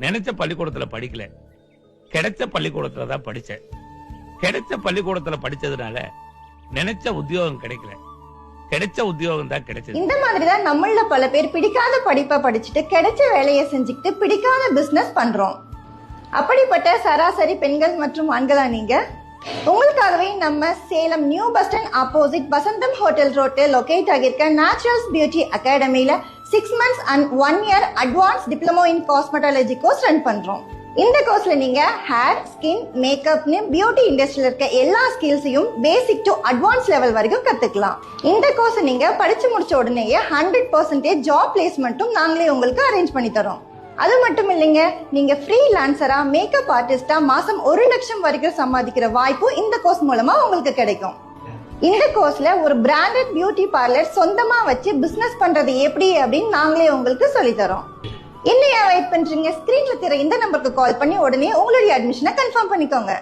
நினைச்ச பள்ளிக்கூடத்துல படிக்கல, கிடைச்ச பள்ளிக்கூடத்துல தான் படிச்சேன். கிடைச்ச பள்ளிக்கூடத்துல படிச்சதுனால நினைச்ச உத்தியோகம் கிடைக்கல, கிடைச்ச உத்தியோகம் தான் கிடைச்சது. இந்த மாதிரி தான் நம்மள பல பேர் பிடிக்காத படிப்பை படிச்சுட்டு கிடைச்ச வேலையை செஞ்சுக்கிட்டு பிடிக்காத பிசினஸ் பண்றோம். அப்படிப்பட்ட சராசரி பெண்கள் மற்றும் ஆண்களா நீங்க? உங்களுக்காகவே நம்ம Salem new bus stand opposite Vasantham hotel ரோட்ல லொகேட் ஆகியிருக்க நேச்சுரல்ஸ் பியூட்டி அகாடமியில 6 months and 1 year advance diploma in cosmetology course run பண்றோம். இந்த கோர்ஸ்ல நீங்க ஹேர், ஸ்கின், மேக்கப்னு பியூட்டி இண்டஸ்ட்ரியில இருக்க எல்லா ஸ்கில்ஸையும் பேசிக் டு அட்வான்ஸ் லெவல் வரைக்கும் கத்துக்கலாம். இந்த கோர்ஸ் நீங்க படிச்சு முடிச்ச உடனேயே 100% ஜாப் பிளேஸ்மெண்ட்டும் நாங்களே உங்களுக்கு அரேஞ்ச் பண்ணி தரோம். அது மட்டும் இல்லைங்க, நீங்க ஃப்ரீலான்சரா, மேக்கப் ஆர்டிஸ்டா மாசம் 1 லட்சம் வரைக்கும் சம்பாதிக்கிற வாய்ப்பும் இந்த கோர்ஸ் மூலமா உங்களுக்கு கிடைக்கும். இந்த கோர்ஸ்ல ஒரு பிராண்டட் பியூட்டி பார்லர் சொந்தமா வச்சு பிசினஸ் பண்றது எப்படி அப்படின்னு நாங்களே உங்களுக்கு சொல்லி தரோம். இன்னும் வெயிட் பண்றீங்க? ஸ்கிரீன்ல தெரிய இந்த நம்பருக்கு கால் பண்ணி உடனே உங்களுடைய அட்மிஷனை கன்ஃபார்ம் பண்ணிக்கோங்க.